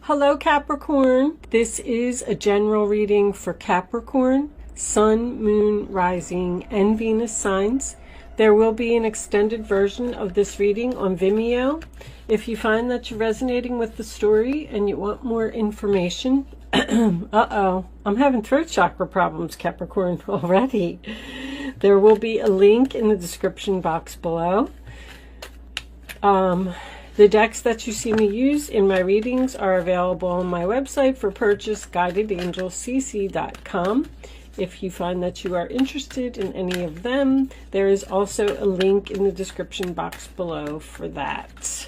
Hello Capricorn, this is a general reading for Capricorn, Sun, Moon, Rising, and Venus signs. There will be an extended version of this reading on Vimeo. If you find that you're resonating with the story and you want more information, uh-oh, I'm having throat chakra problems, Capricorn, already. There will be a link in the description box below. The decks that you see me use in my readings are available on my website for purchase, guidedangelcc.com. If you find that you are interested in any of them, there is also a link in the description box below for that.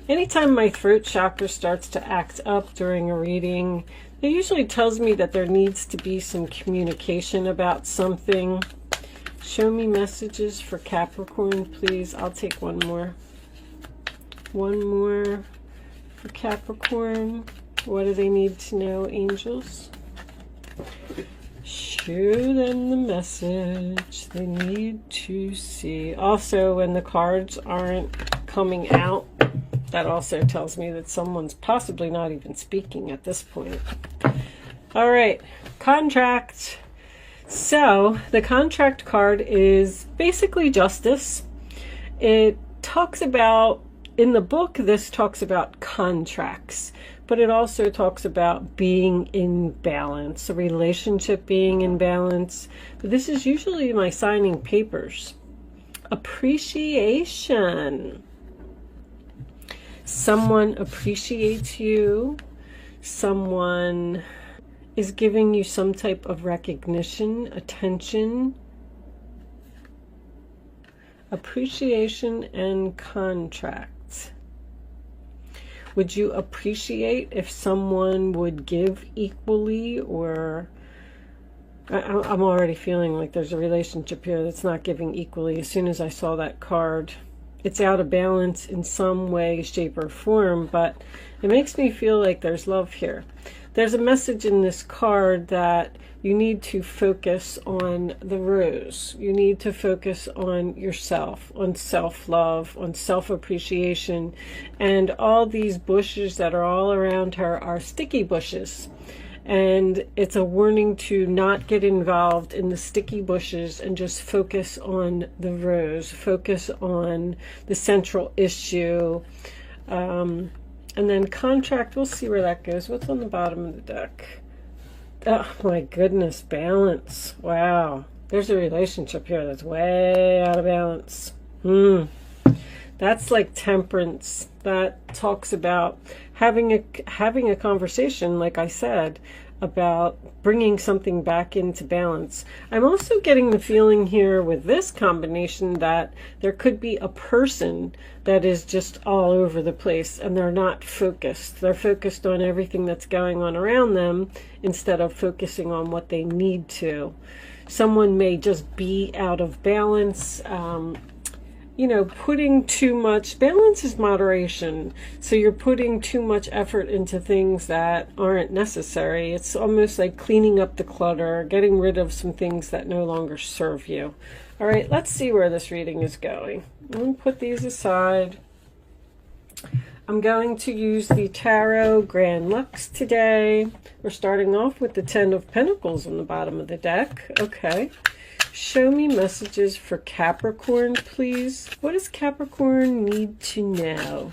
Anytime my throat chakra starts to act up during a reading, it usually tells me that there needs to be some communication about something. Show me messages for Capricorn, please. I'll take one more. One more for Capricorn. What do they need to know, angels? Show them the message they need to see. Also, when the cards aren't coming out, that also tells me that someone's possibly not even speaking at this point. All right, contract. So the contract card is basically justice. It talks about, in the book, this talks about contracts, but it also talks about being in balance, a relationship being in balance. But this is usually my signing papers. Appreciation. Someone appreciates you. Someone is giving you some type of recognition, attention. Appreciation and contract. Would you appreciate if someone would give equally, or I'm already feeling like there's a relationship here that's not giving equally. As soon as I saw that card, it's out of balance in some way, shape, or form, but it makes me feel like there's love here. There's a message in this card that you need to focus on the rose. You need to focus on yourself, on self-love, on self-appreciation. And all these bushes that are all around her are sticky bushes. And it's a warning to not get involved in the sticky bushes and just focus on the rose. Focus on the central issue. And then contract, we'll see where that goes. What's on the bottom of the deck? Oh my goodness, balance. Wow. There's a relationship here that's way out of balance. That's like temperance. That talks about having a conversation, like I said, about bringing something back into balance. I'm also getting the feeling here with this combination that there could be a person that is just all over the place and they're not focused. They're focused on everything that's going on around them instead of focusing on what they need to. Someone may just be out of balance. You know, putting too much, balance is moderation. So you're putting too much effort into things that aren't necessary. It's almost like cleaning up the clutter, getting rid of some things that no longer serve you. All right, let's see where this reading is going. I'm going to put these aside. I'm going to use the Tarot Grand Lux today. We're starting off with the 10 of Pentacles on the bottom of the deck. Okay. Show me messages for Capricorn, please. What does Capricorn need to know?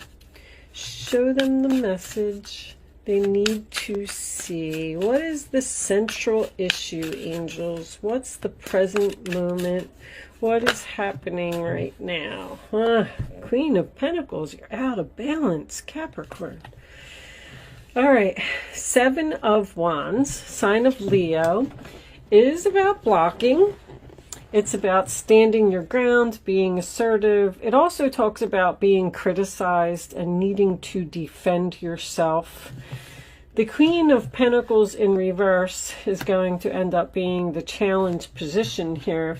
Show them the message they need to see. What is the central issue, angels? What's the present moment? What is happening right now? Queen of Pentacles, you're out of balance, Capricorn. All right, 7 of Wands, sign of Leo, is about blocking. It's about standing your ground, being assertive. It also talks about being criticized and needing to defend yourself. The Queen of Pentacles in reverse is going to end up being the challenge position here.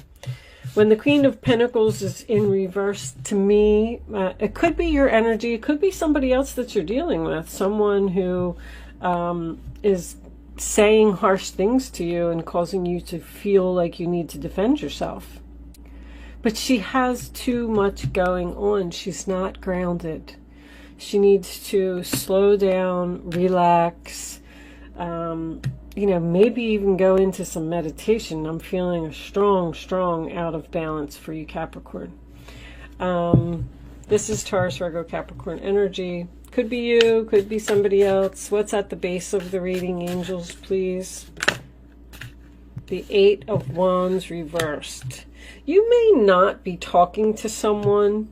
When the Queen of Pentacles is in reverse, to me, it could be your energy. It could be somebody else that you're dealing with. Someone who is saying harsh things to you and causing you to feel like you need to defend yourself. But she has too much going on. She's not grounded. She needs to slow down, relax, you know, maybe even go into some meditation. I'm feeling a strong out of balance for you, Capricorn. This is Taurus, Virgo, Capricorn energy. Could be you, could be somebody else. What's at the base of the reading, angels, please? The 8 of Wands reversed. You may not be talking to someone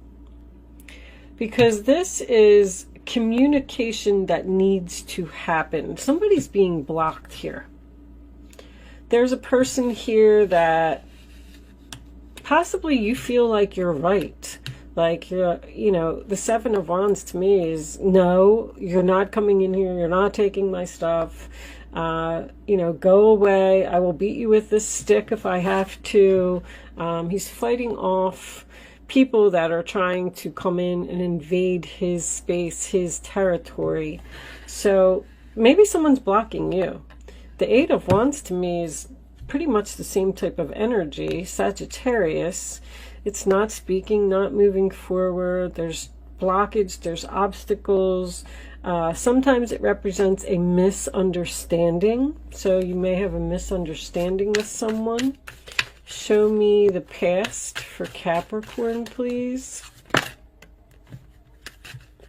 because this is communication that needs to happen. Somebody's being blocked here. There's a person here that possibly you feel like you're right. Like, you know, the 7 of Wands to me is, no, you're not coming in here. You're not taking my stuff. You know, go away. I will beat you with this stick if I have to. He's fighting off people that are trying to come in and invade his space, his territory. So maybe someone's blocking you. The 8 of Wands to me is pretty much the same type of energy, Sagittarius. It's not speaking, not moving forward. There's blockage, there's obstacles. Sometimes it represents a misunderstanding. So you may have a misunderstanding with someone. Show me the past for Capricorn, please.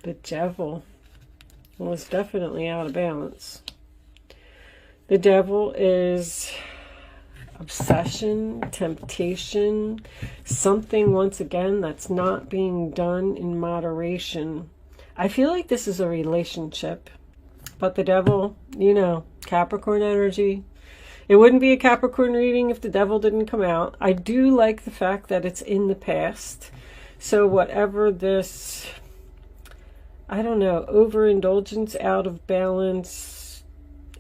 The Devil. Well, it's definitely out of balance. The Devil is obsession, temptation, something, once again, that's not being done in moderation. I feel like this is a relationship, but the Devil, you know, Capricorn energy. It wouldn't be a Capricorn reading if the Devil didn't come out. I do like the fact that it's in the past. So whatever this, I don't know, overindulgence, out of balance,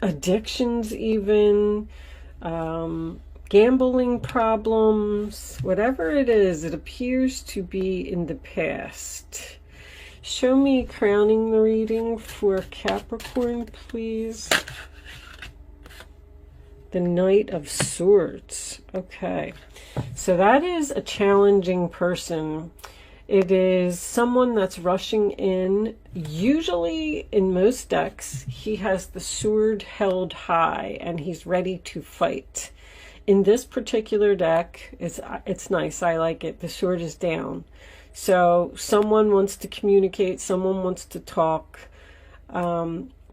addictions even, gambling problems, whatever it is, it appears to be in the past. Show me crowning the reading for Capricorn, please. The Knight of Swords. Okay, so that is a challenging person. It is someone that's rushing in. Usually in most decks, he has the sword held high and he's ready to fight. In this particular deck, it's nice. I like it. The sword is down. So someone wants to communicate. Someone wants to talk.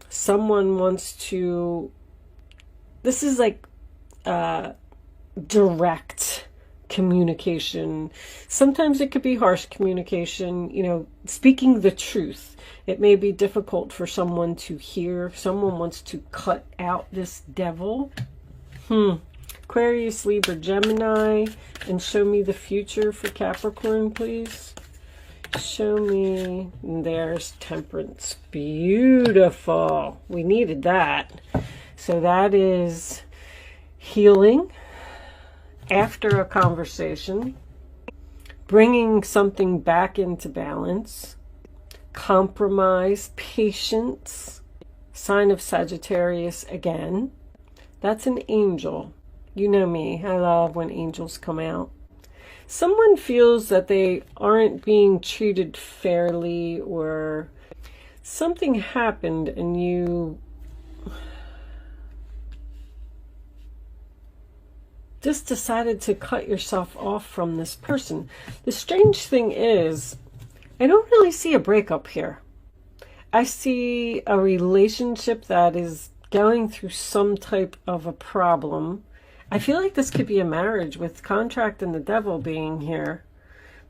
Someone wants to... This is like direct communication. Sometimes it could be harsh communication, you know, speaking the truth. It may be difficult for someone to hear. Someone wants to cut out this devil. Aquarius, Libra, Gemini, and show me the future for Capricorn, please. Show me. There's Temperance. Beautiful. We needed that. So that is healing after a conversation, bringing something back into balance, compromise, patience, sign of Sagittarius again. That's an angel. You know me, I love when angels come out. Someone feels that they aren't being treated fairly, or something happened and you just decided to cut yourself off from this person. The strange thing is, I don't really see a breakup here. I see a relationship that is going through some type of a problem. I feel like this could be a marriage with contract and the devil being here.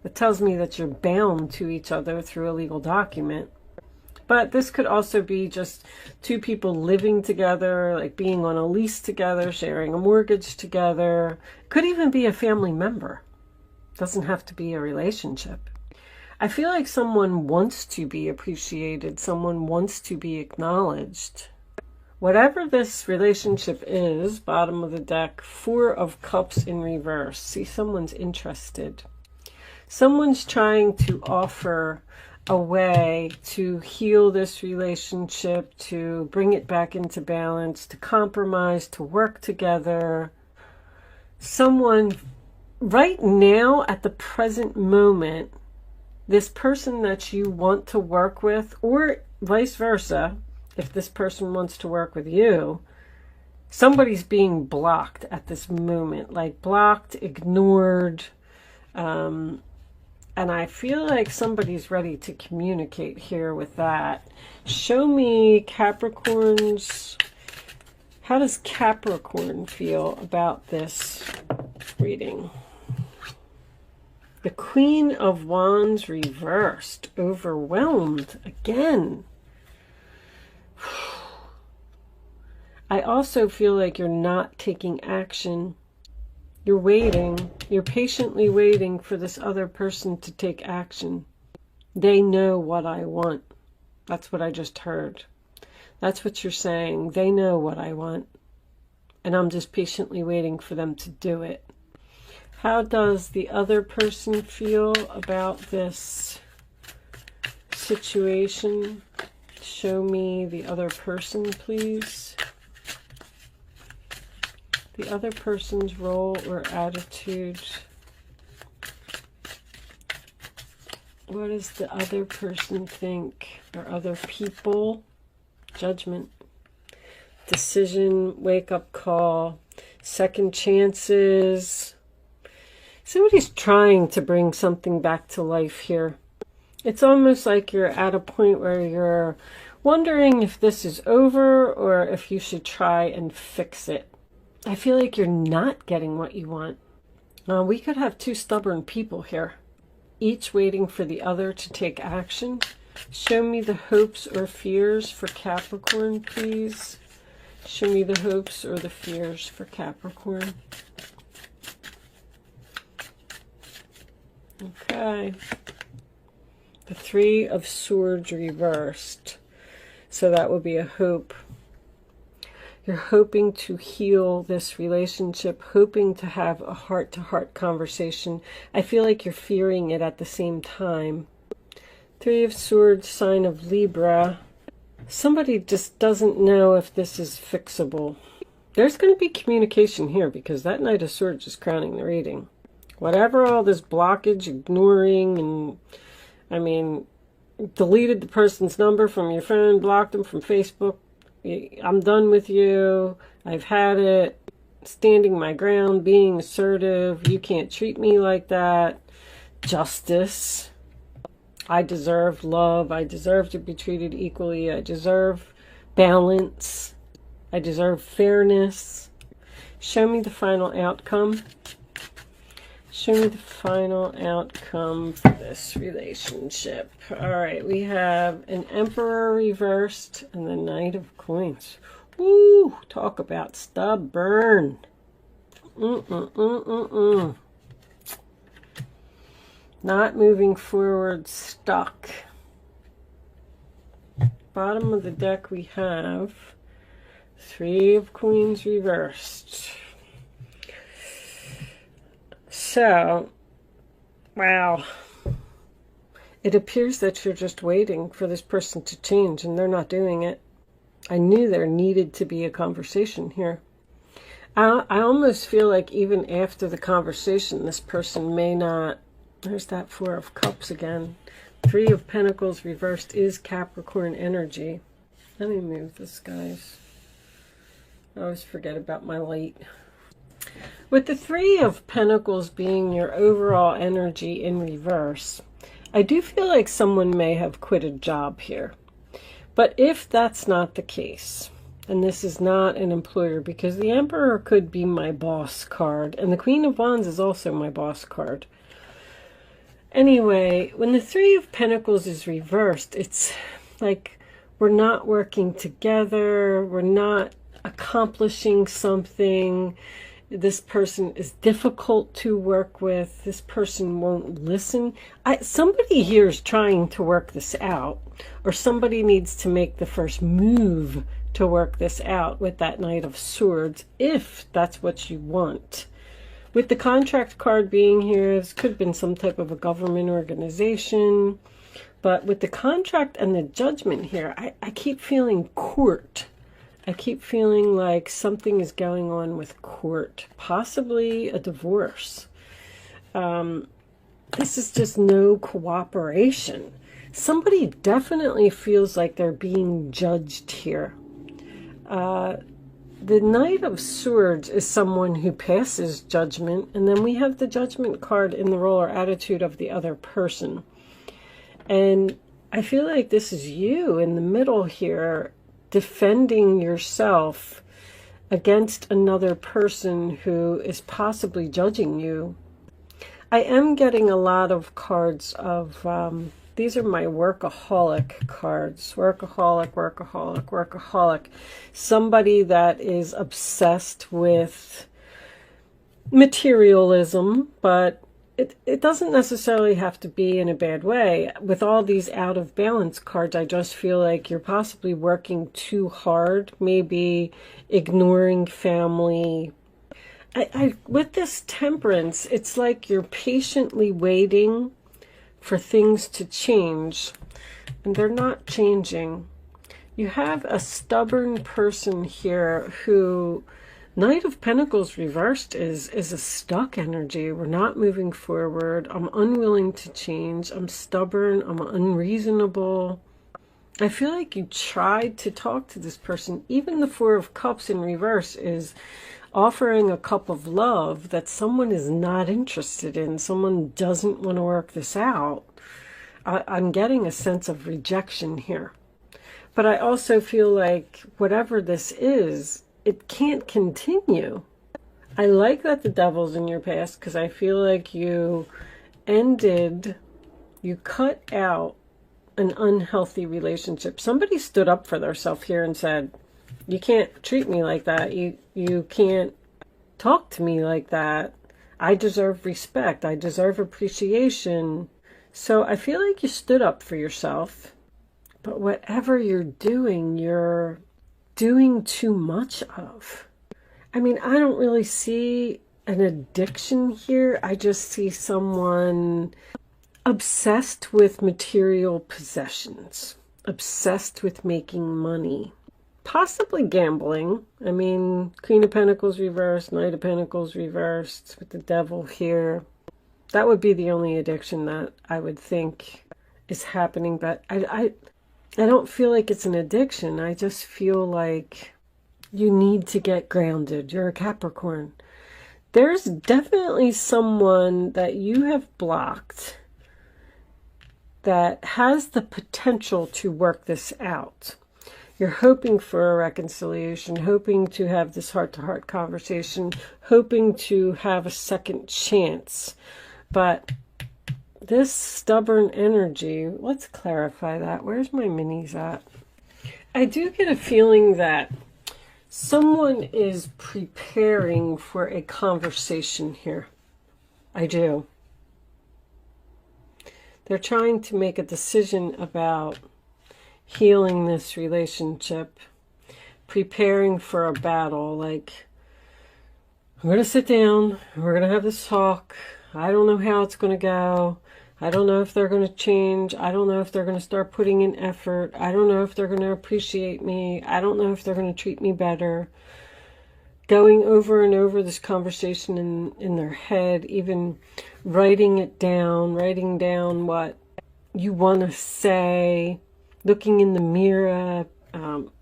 That tells me that you're bound to each other through a legal document. But this could also be just two people living together, like being on a lease together, sharing a mortgage together. Could even be a family member. Doesn't have to be a relationship. I feel like someone wants to be appreciated. Someone wants to be acknowledged. Whatever this relationship is, bottom of the deck, 4 of Cups in reverse. See, someone's interested. Someone's trying to offer a way to heal this relationship, to bring it back into balance, to compromise, to work together. Someone right now at the present moment, this person that you want to work with, or vice versa, if this person wants to work with you, somebody's being blocked at this moment, like blocked, ignored, and I feel like somebody's ready to communicate here with that. Show me Capricorns. How does Capricorn feel about this reading? The Queen of Wands reversed, overwhelmed again. I also feel like you're not taking action. You're waiting. You're patiently waiting for this other person to take action. They know what I want. That's what I just heard. That's what you're saying. They know what I want. And I'm just patiently waiting for them to do it. How does the other person feel about this situation? Show me the other person, please. The other person's role or attitude. What does the other person think? Or other people? Judgment. Decision, wake-up call, second chances. Somebody's trying to bring something back to life here. It's almost like you're at a point where you're wondering if this is over or if you should try and fix it. I feel like you're not getting what you want. We could have two stubborn people here, each waiting for the other to take action. Show me the hopes or fears for Capricorn, please. Show me the hopes or the fears for Capricorn. Okay. The Three of Swords reversed. So that would be a hope. You're hoping to heal this relationship, hoping to have a heart-to-heart conversation. I feel like you're fearing it at the same time. Three of Swords, sign of Libra. Somebody just doesn't know if this is fixable. There's going to be communication here because that Knight of Swords is crowning the reading. Whatever all this blockage, ignoring, and I mean, deleted the person's number from your phone, blocked them from Facebook. I'm done with you. I've had it. Standing my ground, being assertive. You can't treat me like that. Justice. I deserve love. I deserve to be treated equally. I deserve balance. I deserve fairness. Show me the final outcome. Show me the final outcome for this relationship. All right, we have an Emperor reversed and the Knight of Coins. Woo, talk about stubborn. Not moving forward, stuck. Bottom of the deck we have Three of Queens reversed. So, wow. It appears that you're just waiting for this person to change and they're not doing it. I knew there needed to be a conversation here. I almost feel like even after the conversation, this person may not... There's that Four of Cups again. Three of Pentacles reversed is Capricorn energy. Let me move this, guys. I always forget about my light. With the Three of Pentacles being your overall energy in reverse, I do feel like someone may have quit a job here. But if that's not the case, and this is not an employer, because the Emperor could be my boss card, and the Queen of Wands is also my boss card. Anyway, when the Three of Pentacles is reversed, it's like we're not working together, we're not accomplishing something. This person is difficult to work with. This person won't listen. Somebody here is trying to work this out, or somebody needs to make the first move to work this out with that Knight of Swords, if that's what you want. With the contract card being here, this could have been some type of a government organization. But with the contract and the Judgment here, I keep feeling court. I keep feeling like something is going on with court, possibly a divorce. this is just no cooperation. Somebody definitely feels like they're being judged here. The Knight of Swords is someone who passes judgment, and then we have the Judgment card in the role or attitude of the other person. And I feel like this is you in the middle here, defending yourself against another person who is possibly judging you. I am getting a lot of cards of, these are my workaholic cards. Workaholic, workaholic, workaholic. Somebody that is obsessed with materialism, but it doesn't necessarily have to be in a bad way. With all these out of balance cards, I just feel like you're possibly working too hard, maybe ignoring family. With this Temperance, it's like you're patiently waiting for things to change, and they're not changing. You have a stubborn person here who, Knight of Pentacles reversed is a stuck energy. We're not moving forward. I'm unwilling to change. I'm stubborn. I'm unreasonable. I feel like you tried to talk to this person. Even the Four of Cups in reverse is offering a cup of love that someone is not interested in. Someone doesn't want to work this out. I'm getting a sense of rejection here. But I also feel like whatever this is, it can't continue. I like that the Devil's in your past because I feel like you cut out an unhealthy relationship. Somebody stood up for themselves here and said, you can't treat me like that. You can't talk to me like that. I deserve respect. I deserve appreciation. So I feel like you stood up for yourself. But whatever you're doing too much of. I mean, I don't really see an addiction here. I just see someone obsessed with material possessions, obsessed with making money. Possibly gambling. I mean, Queen of Pentacles reversed, Knight of Pentacles reversed with the Devil here. That would be the only addiction that I would think is happening. But I don't feel like it's an addiction. I just feel like you need to get grounded. You're a Capricorn. There's definitely someone that you have blocked that has the potential to work this out. You're hoping for a reconciliation, hoping to have this heart-to-heart conversation, hoping to have a second chance. But this stubborn energy, let's clarify that. Where's my minis at? I do get a feeling that someone is preparing for a conversation here. I do. They're trying to make a decision about healing this relationship, preparing for a battle. Like, I'm going to sit down, we're going to have this talk. I don't know how it's going to go. I don't know if they're going to change. I don't know if they're going to start putting in effort. I don't know if they're going to appreciate me. I don't know if they're going to treat me better. Going over and over this conversation in their head, even writing it down, writing down what you want to say, looking in the mirror,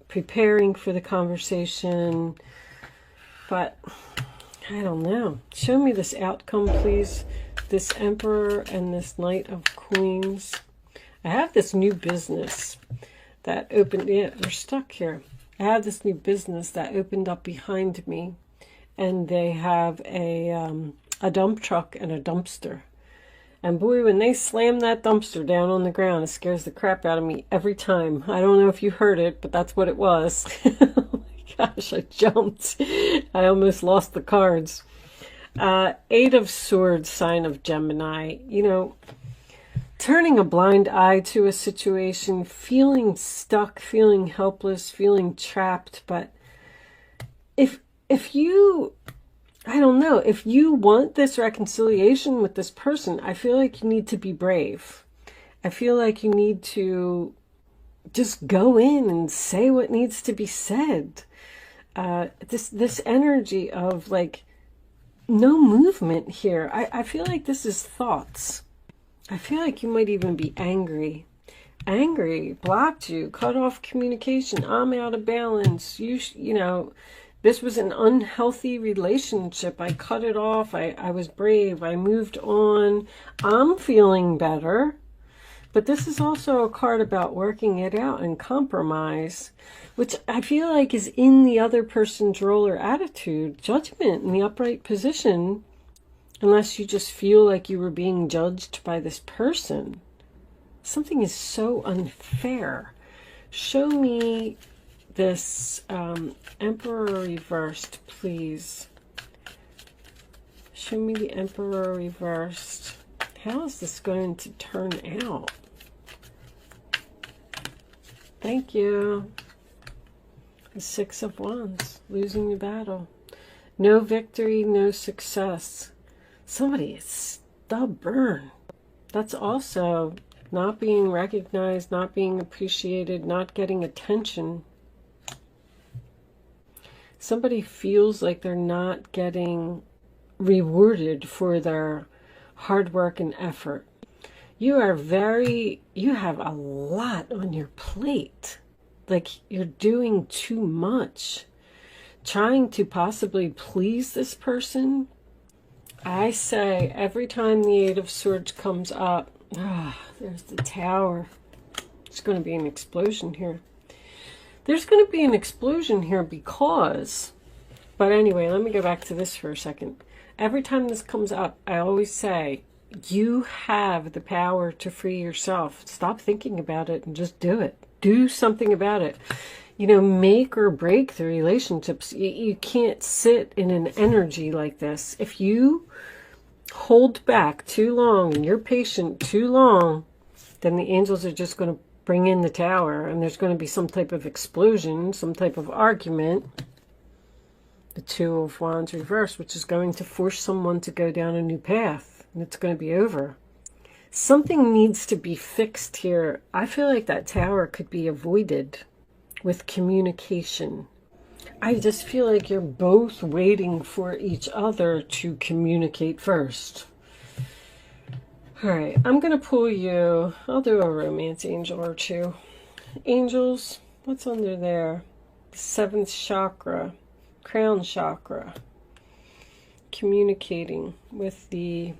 preparing for the conversation. But I don't know. Show me this outcome, please. This Emperor and this Knight of Queens. I have this new business that opened. Yeah, we're stuck here. I have this new business that opened up behind me, and they have a dump truck and a dumpster. And boy, when they slam that dumpster down on the ground, it scares the crap out of me every time. I don't know if you heard it, but that's what it was. Oh my gosh, I jumped. I almost lost the cards. Eight of Swords, sign of Gemini. You know, turning a blind eye to a situation, feeling stuck, feeling helpless, feeling trapped. But if you, I don't know, if you want this reconciliation with this person, I feel like you need to be brave. I feel like you need to just go in and say what needs to be said. This energy of like no movement here. I feel like this is thoughts. I feel like you might even be angry. Angry, blocked you, cut off communication. I'm out of balance. You know, this was an unhealthy relationship. I cut it off. I was brave. I moved on. I'm feeling better. But this is also a card about working it out and compromise, which I feel like is in the other person's role or attitude. Judgment in the upright position, unless you just feel like you were being judged by this person. Something is so unfair. Show me this Emperor reversed, please. Show me the Emperor reversed. How is this going to turn out? Thank you. The Six of Wands, losing the battle. No victory, no success. Somebody is stubborn. That's also not being recognized, not being appreciated, not getting attention. Somebody feels like they're not getting rewarded for their hard work and effort. You have a lot on your plate. Like you're doing too much. Trying to possibly please this person. I say every time the Eight of Swords comes up, there's the Tower. There's going to be an explosion here. There's going to be an explosion here because, but anyway, let me go back to this for a second. Every time this comes up, I always say, you have the power to free yourself. Stop thinking about it and just do it. Do something about it. You know, make or break the relationships. You can't sit in an energy like this. If you hold back too long and you're patient too long, then the angels are just going to bring in the Tower and there's going to be some type of explosion, some type of argument. The Two of Wands reversed, which is going to force someone to go down a new path. And it's going to be over. Something needs to be fixed here. I feel like that Tower could be avoided with communication. I just feel like you're both waiting for each other to communicate first. All right, I'm going to pull you. I'll do a romance angel or two. Angels, what's under there? Seventh chakra, crown chakra. Communicating with the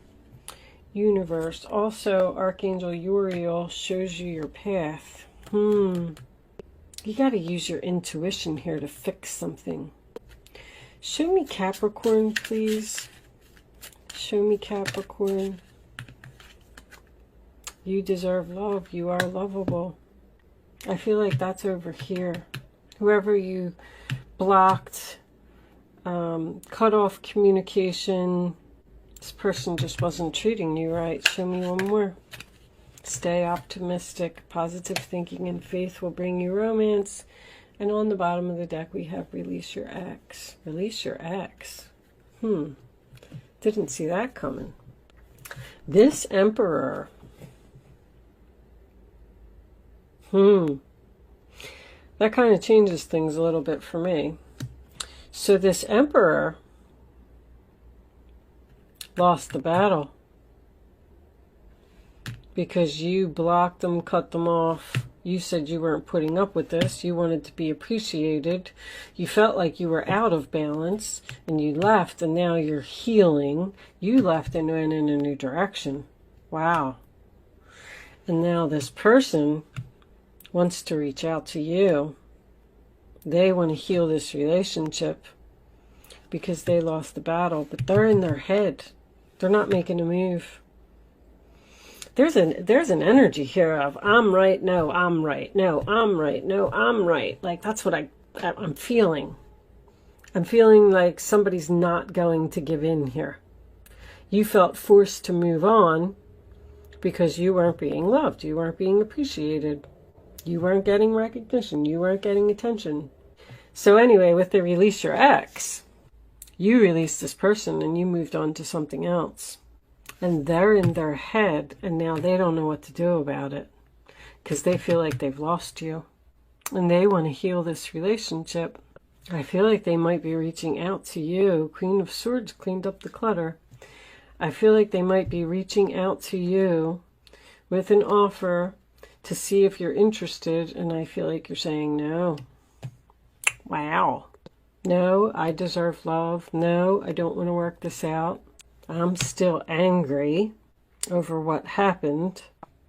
universe. Also, Archangel Uriel shows you your path. You got to use your intuition here to fix something. Show me Capricorn, please. Show me Capricorn. You deserve love. You are lovable. I feel like that's over here. Whoever you blocked, cut off communication, this person just wasn't treating you right. Show me one more. Stay optimistic. Positive thinking and faith will bring you romance. And on the bottom of the deck, we have release your ex. Release your ex. Didn't see that coming. This Emperor. That kind of changes things a little bit for me. So this Emperor lost the battle because you blocked them, cut them off. You said you weren't putting up with this. You wanted to be appreciated. You felt like you were out of balance and you left, and now you're healing. You left and went in a new direction. Wow. And now this person wants to reach out to you. They want to heal this relationship because they lost the battle, but they're in their head. They're not making a move. There's an energy here of I'm right, no, I'm right, no, I'm right, no, I'm right. Like that's what I'm feeling. I'm feeling like somebody's not going to give in here. You felt forced to move on because you weren't being loved. You weren't being appreciated. You weren't getting recognition. You weren't getting attention. So anyway, with the release your ex, you released this person and you moved on to something else. And they're in their head and now they don't know what to do about it because they feel like they've lost you. And they want to heal this relationship. I feel like they might be reaching out to you. Queen of Swords cleaned up the clutter. I feel like they might be reaching out to you with an offer to see if you're interested, and I feel like you're saying no. Wow. No, I deserve love. No, I don't want to work this out. I'm still angry over what happened.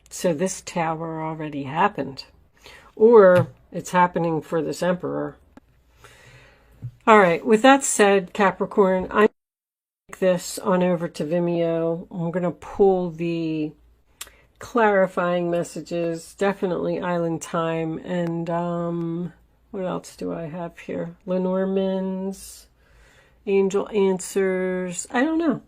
So this Tower already happened. Or it's happening for this Emperor. All right, with that said, Capricorn, I'm going to take this on over to Vimeo. I'm going to pull the clarifying messages, definitely Island Time, and what else do I have here? Lenormand's, Angel Answers. I don't know.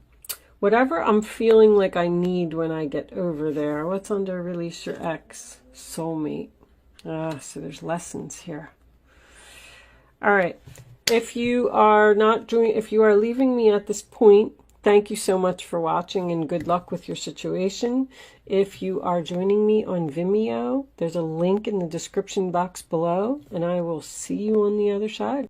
Whatever I'm feeling like I need when I get over there. What's under Release Your Ex? Soulmate. So there's lessons here. All right. If you are leaving me at this point, thank you so much for watching and good luck with your situation. If you are joining me on Vimeo, there's a link in the description box below, and I will see you on the other side.